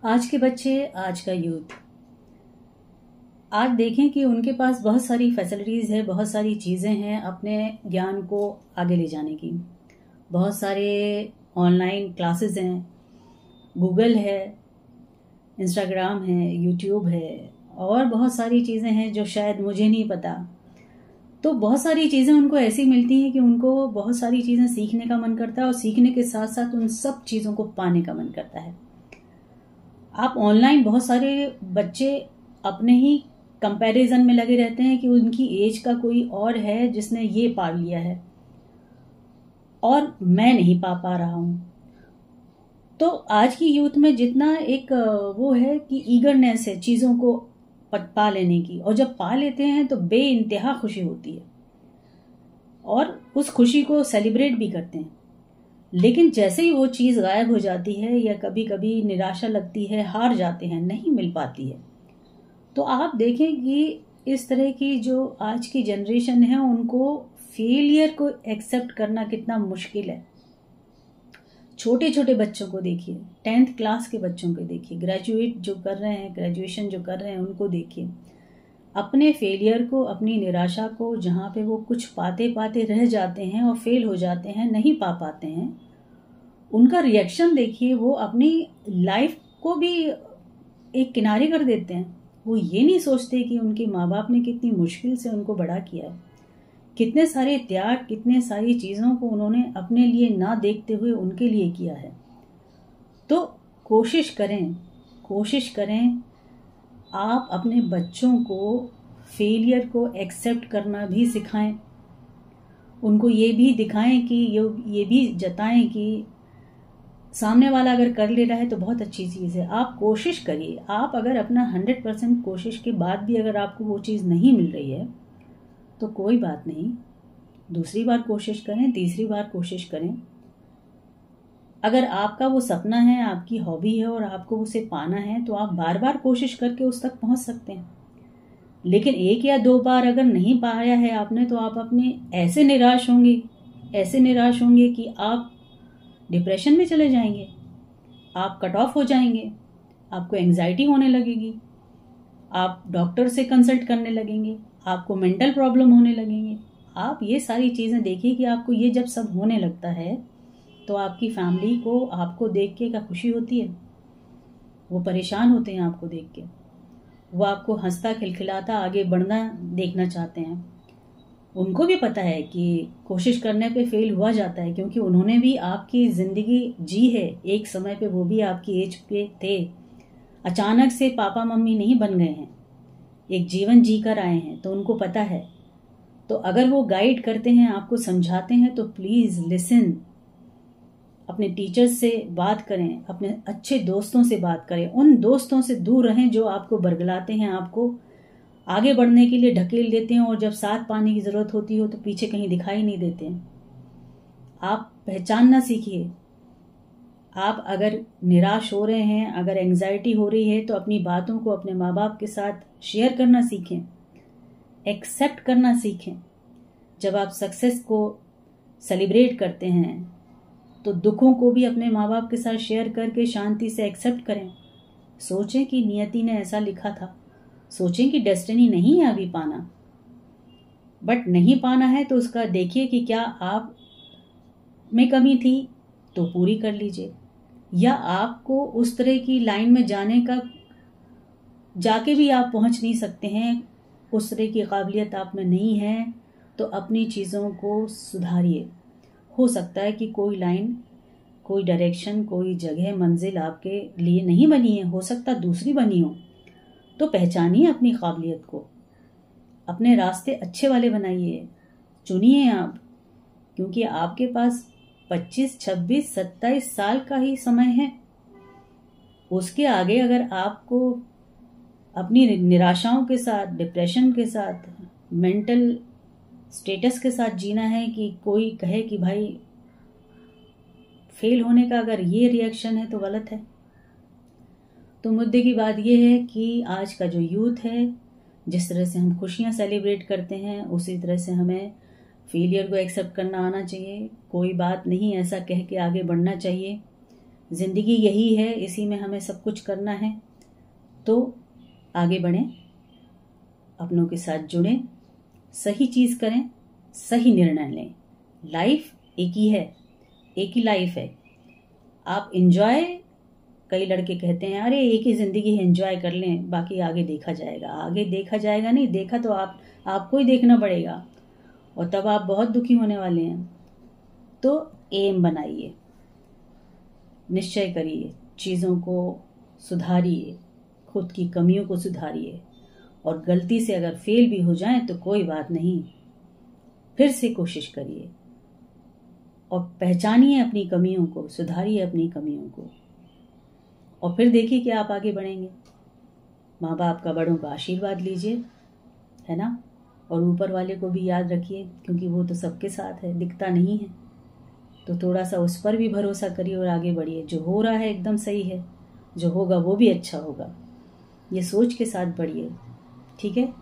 आज के बच्चे, आज का यूथ, आज देखें कि उनके पास बहुत सारी फैसिलिटीज़ है, बहुत सारी चीज़ें हैं अपने ज्ञान को आगे ले जाने की। बहुत सारे ऑनलाइन क्लासेस हैं, गूगल है, इंस्टाग्राम है, यूट्यूब है और बहुत सारी चीज़ें हैं जो शायद मुझे नहीं पता। तो बहुत सारी चीज़ें उनको ऐसी मिलती हैं कि उनको बहुत सारी चीज़ें सीखने का मन करता है और सीखने के साथ साथ उन सब चीज़ों को पाने का मन करता है। आप ऑनलाइन बहुत सारे बच्चे अपने ही कंपैरिजन में लगे रहते हैं कि उनकी एज का कोई और है जिसने ये पा लिया है और मैं नहीं पा रहा हूं। तो आज की यूथ में जितना एक वो है कि ईगरनेस है चीज़ों को पा लेने की, और जब पा लेते हैं तो बेइंतहा खुशी होती है और उस खुशी को सेलिब्रेट भी करते हैं। लेकिन जैसे ही वो चीज़ गायब हो जाती है या कभी कभी निराशा लगती है, हार जाते हैं, नहीं मिल पाती है, तो आप देखें कि इस तरह की जो आज की जनरेशन है उनको फेलियर को एक्सेप्ट करना कितना मुश्किल है। छोटे छोटे बच्चों को देखिए, 10th क्लास के बच्चों को देखिए, ग्रेजुएट जो कर रहे हैं, ग्रेजुएशन जो कर रहे हैं, उनको देखिए। अपने फेलियर को, अपनी निराशा को, जहाँ पे वो कुछ पाते पाते रह जाते हैं और फेल हो जाते हैं, नहीं पा पाते हैं, उनका रिएक्शन देखिए। वो अपनी लाइफ को भी एक किनारे कर देते हैं। वो ये नहीं सोचते कि उनके माँ बाप ने कितनी मुश्किल से उनको बड़ा किया है, कितने सारे त्याग, कितने सारी चीज़ों को उन्होंने अपने लिए ना देखते हुए उनके लिए किया है। तो कोशिश करें आप अपने बच्चों को फेलियर को एक्सेप्ट करना भी सिखाएं। उनको ये भी दिखाएं कि ये भी जताएं कि सामने वाला अगर कर ले रहा है तो बहुत अच्छी चीज़ है। आप कोशिश करिए। आप अगर अपना 100% कोशिश के बाद भी अगर आपको वो चीज़ नहीं मिल रही है तो कोई बात नहीं, दूसरी बार कोशिश करें, तीसरी बार कोशिश करें। अगर आपका वो सपना है, आपकी हॉबी है और आपको उसे पाना है, तो आप बार बार कोशिश करके उस तक पहुंच सकते हैं। लेकिन 1 या 2 बार अगर नहीं पाया है आपने, तो आप अपने ऐसे निराश होंगे कि आप डिप्रेशन में चले जाएंगे, आप कट ऑफ हो जाएंगे, आपको एंजाइटी होने लगेगी, आप डॉक्टर से कंसल्ट करने लगेंगे, आपको मेंटल प्रॉब्लम होने लगेंगे। आप ये सारी चीज़ें देखिए कि आपको ये जब सब होने लगता है तो आपकी फैमिली को आपको देख के क्या खुशी होती है। वो परेशान होते हैं आपको देख के, वो आपको हंसता खिलखिलाता आगे बढ़ना देखना चाहते हैं। उनको भी पता है कि कोशिश करने पे फेल हुआ जाता है, क्योंकि उन्होंने भी आपकी ज़िंदगी जी है। एक समय पे वो भी आपकी एज पे थे, अचानक से पापा मम्मी नहीं बन गए हैं, एक जीवन जी कर आए हैं, तो उनको पता है। तो अगर वो गाइड करते हैं, आपको समझाते हैं, तो प्लीज़ लिसन। अपने टीचर्स से बात करें, अपने अच्छे दोस्तों से बात करें। उन दोस्तों से दूर रहें जो आपको बरगलाते हैं, आपको आगे बढ़ने के लिए ढकेल देते हैं और जब साथ पाने की ज़रूरत होती हो तो पीछे कहीं दिखाई नहीं देते हैं। आप पहचानना सीखिए। आप अगर निराश हो रहे हैं, अगर एंजाइटी हो रही है, तो अपनी बातों को अपने माँ बाप के साथ शेयर करना सीखें, एक्सेप्ट करना सीखें। जब आप सक्सेस को सेलिब्रेट करते हैं तो दुखों को भी अपने माँ बाप के साथ शेयर करके शांति से एक्सेप्ट करें। सोचें कि नियति ने ऐसा लिखा था, सोचें कि डेस्टिनी नहीं है अभी पाना, बट नहीं पाना है तो उसका देखिए कि क्या आप में कमी थी तो पूरी कर लीजिए, या आपको उस तरह की लाइन में जाके भी आप पहुंच नहीं सकते हैं, उस तरह की काबिलियत आप में नहीं है, तो अपनी चीज़ों को सुधारिए। हो सकता है कि कोई लाइन, कोई डायरेक्शन, कोई जगह, मंजिल आपके लिए नहीं बनी है, हो सकता दूसरी बनी हो। तो पहचानिए अपनी काबिलियत को, अपने रास्ते अच्छे वाले बनाइए, चुनिए आप, क्योंकि आपके पास 25, 26, 27 साल का ही समय है। उसके आगे अगर आपको अपनी निराशाओं के साथ, डिप्रेशन के साथ, मेंटल स्टेटस के साथ जीना है कि कोई कहे कि भाई फेल होने का अगर ये रिएक्शन है तो गलत है। तो मुद्दे की बात यह है कि आज का जो यूथ है, जिस तरह से हम खुशियां सेलिब्रेट करते हैं, उसी तरह से हमें फेलियर को एक्सेप्ट करना आना चाहिए। कोई बात नहीं ऐसा कह के आगे बढ़ना चाहिए ज़िंदगी यही है, इसी में हमें सब कुछ करना है। तो आगे बढ़ें, अपनों के साथ जुड़ें, सही चीज़ करें, सही निर्णय लें। लाइफ एक ही है, एक ही लाइफ है। आप एंजॉय, कई लड़के कहते हैं अरे एक ही ज़िंदगी है, एंजॉय कर लें, बाकी आगे देखा जाएगा। आगे देखा जाएगा नहीं, देखा तो आपको ही देखना पड़ेगा, और तब आप बहुत दुखी होने वाले हैं। तो एम बनाइए, निश्चय करिए, चीज़ों को सुधारिए, खुद की कमियों को सुधारिए, और गलती से अगर फेल भी हो जाए तो कोई बात नहीं, फिर से कोशिश करिए और पहचानिए अपनी कमियों को, सुधारिए अपनी कमियों को, और फिर देखिए कि आप आगे बढ़ेंगे। माँ बाप का, बड़ों का आशीर्वाद लीजिए, है ना, और ऊपर वाले को भी याद रखिए, क्योंकि वो तो सबके साथ है, दिखता नहीं है, तो थोड़ा सा उस पर भी भरोसा करिए और आगे बढ़िए। जो हो रहा है एकदम सही है, जो होगा वो भी अच्छा होगा, ये सोच के साथ बढ़िए। ठीक है,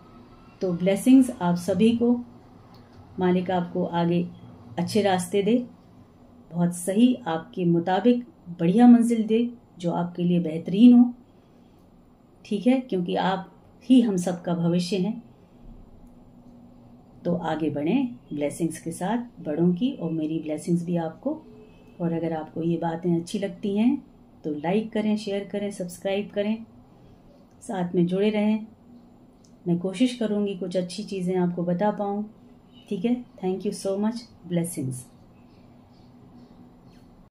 तो ब्लेसिंग्स आप सभी को, मालिक आपको आगे अच्छे रास्ते दे, बहुत सही आपके मुताबिक बढ़िया मंजिल दे, जो आपके लिए बेहतरीन हो। ठीक है, क्योंकि आप ही हम सब का भविष्य हैं। तो आगे बढ़ें ब्लेसिंग्स के साथ, बड़ों की और मेरी ब्लेसिंग्स भी आपको। और अगर आपको ये बातें अच्छी लगती हैं तो लाइक करें, शेयर करें, सब्सक्राइब करें, साथ में जुड़े रहें। मैं कोशिश करूँगी कुछ अच्छी चीज़ें आपको बता पाऊँ। ठीक है, thank you so much, blessings.